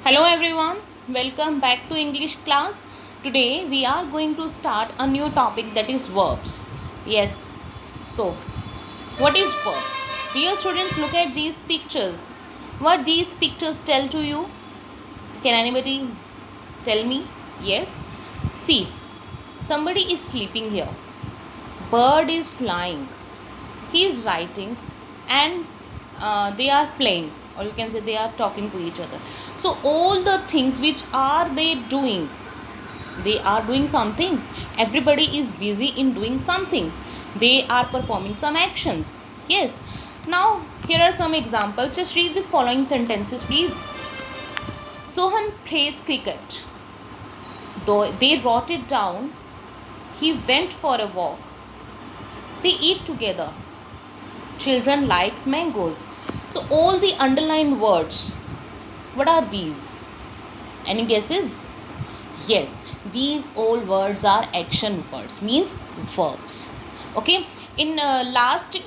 Hello everyone, welcome back to English class. Today we are going to start a new topic, that is verbs. Yes, so what is verb? Dear students, look at these pictures. What these pictures tell to you? Can anybody tell me? Yes. See, somebody is sleeping here. Bird is flying. He is writing and they are playing, or you can say they are talking to each other. So all the things which are they doing, they are doing something. Everybody is busy in doing something. They are performing some actions. Yes. Now here are some examples. Just read the following sentences please. Sohan plays cricket. Though they wrote it down. He went for a walk. They eat together. Children like mangoes. So all the underlined words, what are these? Any guesses? Yes, these all words are action words, means verbs. Okay, in last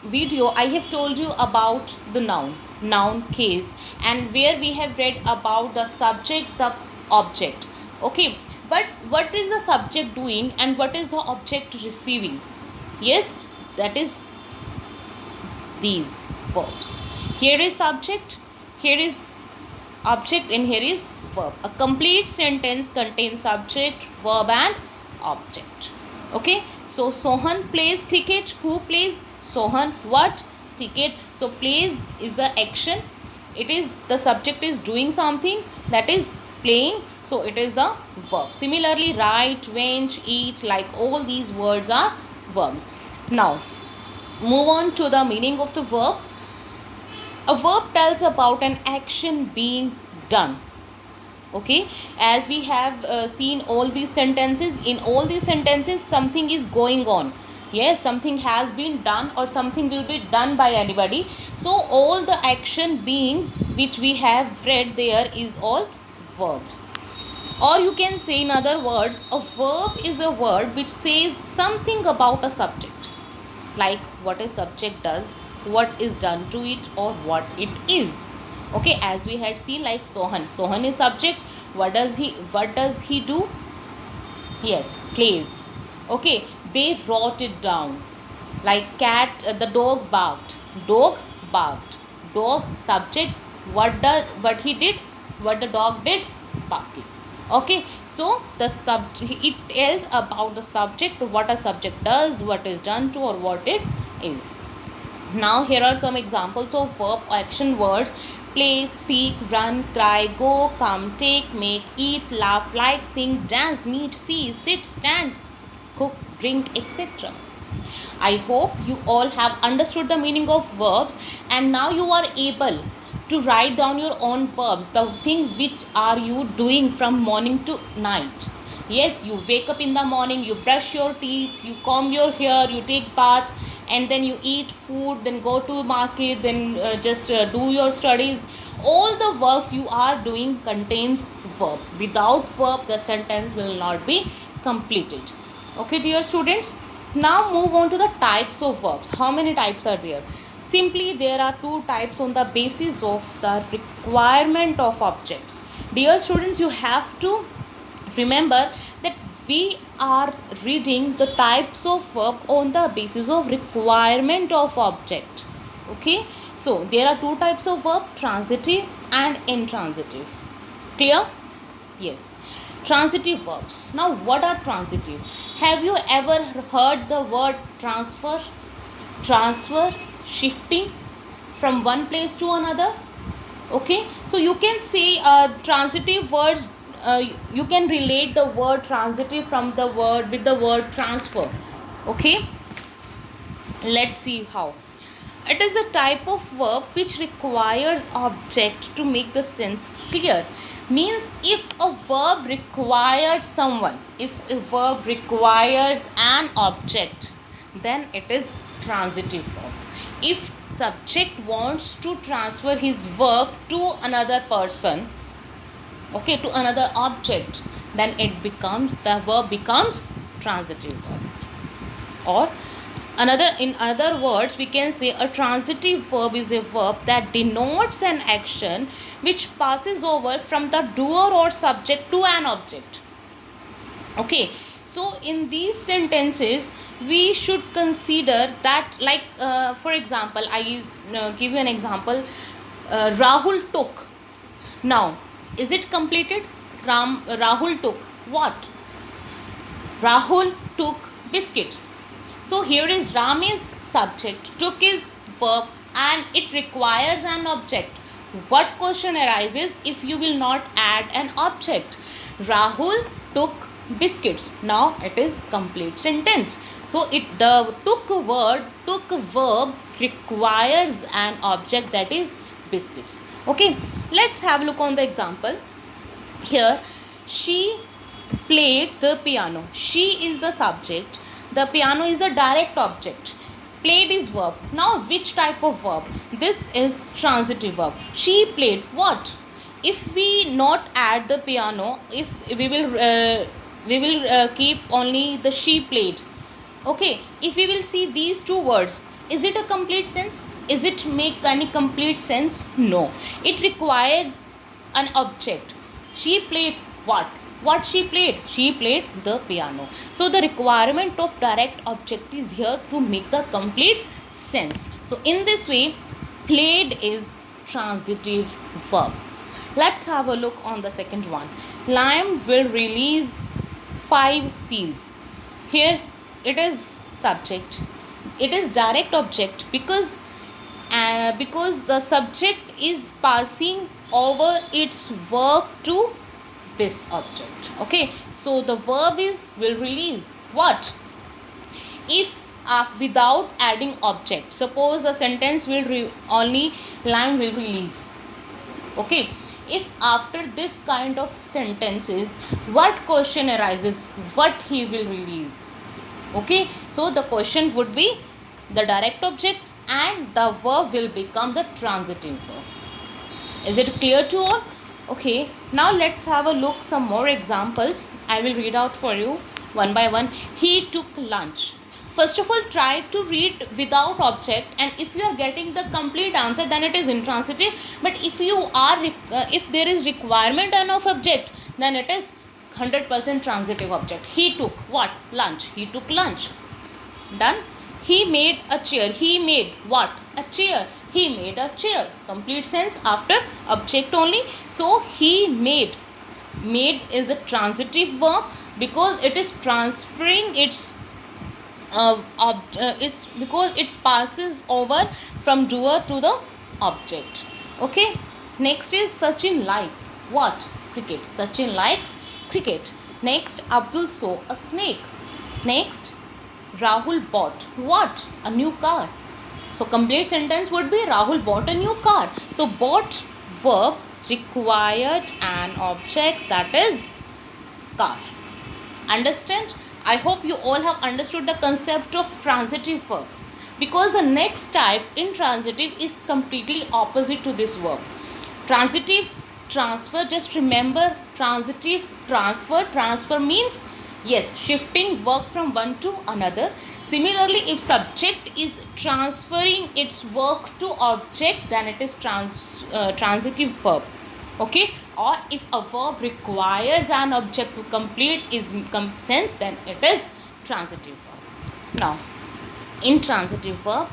video I have told you about the noun case, and where we have read about the subject, the object. Okay, but what is the subject doing and what is the object receiving? Yes, that is these verbs. Here is subject, here is object, and here is verb. A complete sentence contains subject, verb and object. Okay, so Sohan plays cricket. Who plays? Sohan. What? Cricket. So plays is the action. It is the subject is doing something, that is playing, so it is the verb. Similarly, write, went, eat, like all these words are verbs. Now move on to the meaning of the verb. A verb tells about an action being done. Okay, as we have seen all these sentences, in all these sentences something is going on. Yes, something has been done or something will be done by anybody. So all the action beings which we have read there is all verbs. Or you can say in other words, a verb is a word which says something about a subject, like what a subject does, what is done to it, or what it is. Okay, as we had seen, like Sohan is subject. What does he do? Yes, plays. Okay, they wrote it down, like cat, the dog barked. Dog subject. What he did, what the dog did? Barking. Okay, so the subject, it tells about the subject, what a subject does, what is done to, or what it is. Now here are some examples of verb action words. Play, speak, run, cry, go, come, take, make, eat, laugh, like, sing, dance, meet, see, sit, stand, cook, drink, etc. I hope you all have understood the meaning of verbs, and now you are able to write down your own verbs, the things which are you doing from morning to night. Yes, you wake up in the morning, you brush your teeth, you comb your hair, you take bath, and then you eat food, then go to market, then just do your studies. All the works you are doing contains verb. Without verb, the sentence will not be completed. Okay, dear students. Now move on to the types of verbs. How many types are there? Simply there are two types on the basis of the requirement of objects. Dear students, you have to remember that we are reading the types of verb on the basis of requirement of object. Okay, so there are two types of verb, transitive and intransitive. Clear? Yes. Transitive verbs. Now what are transitive? Have you ever heard the word transfer? Transfer, shifting from one place to another. Okay, so you can say transitive words, you can relate the word transitive from the word with the word transfer. Okay, let's see how. It is a type of verb which requires object to make the sense clear. Means if a verb requires someone, if a verb requires an object, then it is transitive verb. If subject wants to transfer his work to another person, okay, to another object, then it becomes, the verb becomes transitive verb. Or Another, in other words, we can say a transitive verb is a verb that denotes an action which passes over from the doer or subject to an object. Okay, so in these sentences we should consider that, like for example, I give you an example. Rahul took. Now, is it completed? Rahul took what? Rahul took biscuits. So here is Ram is subject, took is verb, and it requires an object. What question arises if you will not add an object? Rahul took biscuits. Now it is complete sentence. So the took verb requires an object, that is biscuits. Okay, let's have a look on the example. Here, she played the piano. She is the subject. The piano is the direct object. Played is verb. Now, which type of verb? This is transitive verb. She played what? If we not add the piano, if we will keep only the she played. Okay. If we will see these two words, is it a complete sense? Is it make any complete sense? No. It requires an object. She played what? What she played? She played the piano. So the requirement of direct object is here to make the complete sense. So in this way, played is transitive verb. Let's have a look on the second one. Lion will release 5 seals. Here it is subject. It is direct object because the subject is passing over its work to this object. Okay, so the verb is will release what? If without adding object, suppose the sentence will only lion will release. Okay, if after this kind of sentences, what question arises? What he will release? Okay, so the question would be the direct object and the verb will become the transitive verb. Is it clear to all? Okay, now let's have a look some more examples. I will read out for you one by one. He took lunch. First of all, try to read without object, and if you are getting the complete answer, then it is intransitive. But if you are if there is requirement of object, then it is 100% transitive object. He took what? Lunch. He took lunch. Done. He made a chair. He made what? A chair. He made a chair. Complete sense after object only. So he made. Made is a transitive verb because it is transferring its is because it passes over from doer to the object. Okay. Next is Sachin likes what? Cricket. Sachin likes cricket. Next, Abdul saw a snake. Next, Rahul bought what? A new car. So complete sentence would be Rahul bought a new car. So bought verb required an object, that is car. Understand? I hope you all have understood the concept of transitive verb, because the next type, intransitive, is completely opposite to this verb. Transitive, transfer, just remember transitive, transfer means yes, shifting work from one to another. Similarly, if subject is transferring its work to object, then it is transitive verb. Okay, or if a verb requires an object to complete its sense, then it is transitive verb. Now, intransitive verb,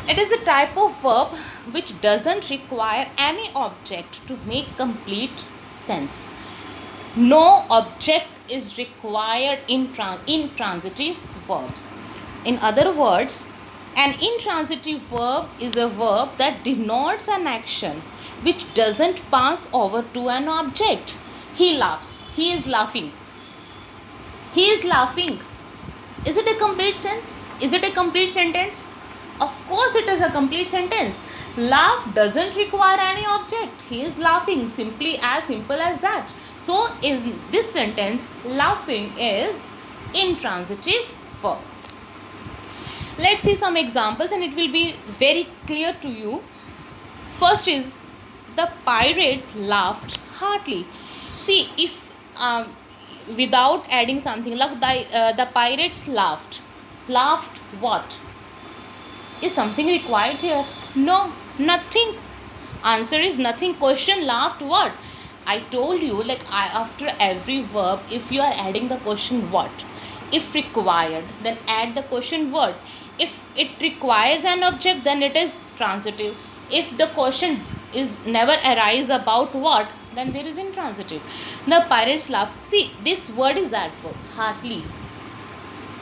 it is a type of verb which doesn't require any object to make complete sense. No object is required in intransitive verbs. In other words, an intransitive verb is a verb that denotes an action which doesn't pass over to an object. He laughs. He is laughing. He is laughing. Is it a complete sense? Is it a complete sentence? Of course it is a complete sentence. Laugh doesn't require any object. He is laughing. Simply as simple as that. So in this sentence, laughing is intransitive verb. Let's see some examples and it will be very clear to you. First is, the pirates laughed heartily. See, if without adding something like the pirates laughed. Laughed what? Is something required here? No, nothing. Answer is nothing. Question, laughed what? I told you, like, after every verb, if you are adding the question what, if required, then add the question what. If it requires an object, then it is transitive. If the question is never arise about what, then there is intransitive. The pirates laughed. See, this word is adverb, hardly.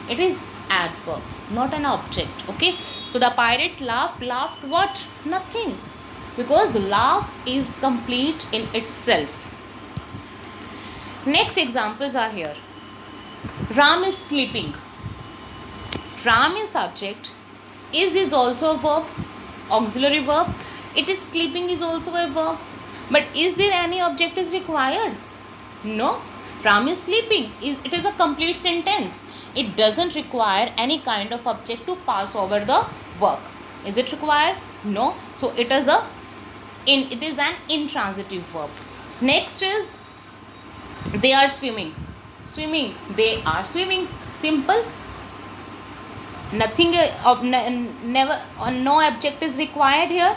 It is adverb, not an object. Okay, so the pirates laughed what? Nothing, because the laugh is complete in itself. Next examples are here. Ram is sleeping. Ram is subject. Is also a verb, auxiliary verb. It is sleeping is also a verb. But is there any object is required? No. Ram is sleeping. It is a complete sentence. It doesn't require any kind of object to pass over the work. Is it required? No. So it is an intransitive verb. Next is they are swimming. Swimming. They are swimming. Simple. Nothing. Never. No object is required here.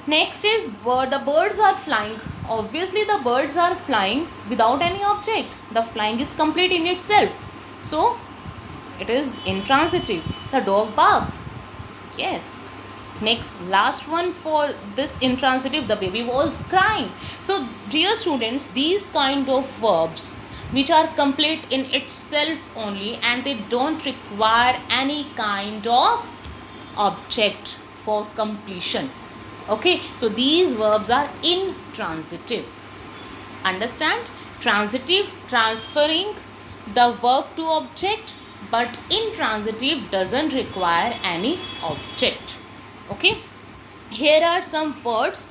Next is the birds are flying. Obviously the birds are flying without any object. The flying is complete in itself. So it is intransitive. The dog barks. Yes. Next, last one for this intransitive, the baby was crying. So dear students, these kind of verbs which are complete in itself only and they don't require any kind of object for completion. Okay, so these verbs are intransitive. Understand? Transitive, transferring the work to object, but intransitive doesn't require any object. Okay, here are some verbs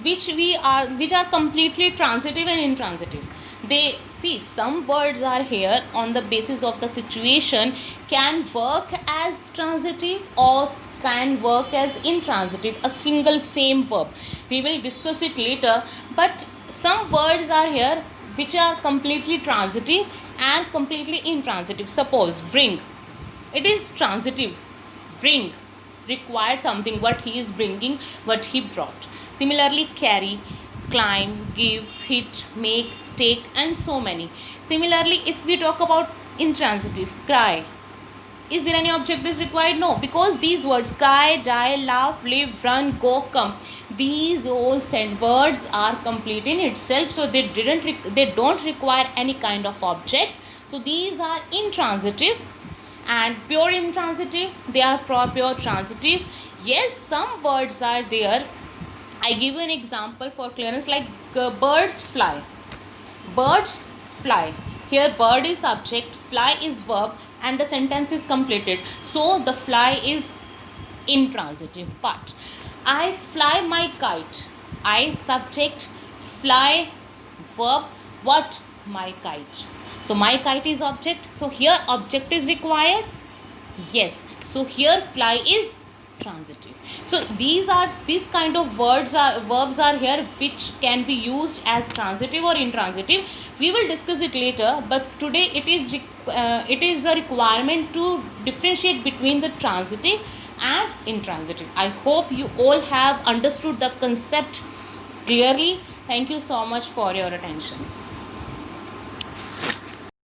which are completely transitive and intransitive. They see, some words are here on the basis of the situation can work as transitive or can work as intransitive, a single same verb. We will discuss it later, but some words are here which are completely transitive and completely intransitive. Suppose bring, it is transitive. Bring required something, what he is bringing, what he brought. Similarly carry, climb, give, hit, make, take, and so many. Similarly, if we talk about intransitive, cry, is there any object is required? No, because these words cry, die, laugh, live, run, go, come, these all words are complete in itself, so they don't require any kind of object. So these are intransitive. And pure intransitive, they are pure transitive. Yes, some words are there. I give you an example for clearness, like birds fly. Birds fly. Here bird is subject, fly is verb, and the sentence is completed. So the fly is intransitive. But I fly my kite. I subject, fly verb, what? My kite. So my kite is object. So here object is required. Yes. So here fly is transitive. So these kind of verbs are here which can be used as transitive or intransitive. We will discuss it later, but today it is a requirement to differentiate between the transitive and intransitive. I hope you all have understood the concept clearly. Thank you so much for your attention.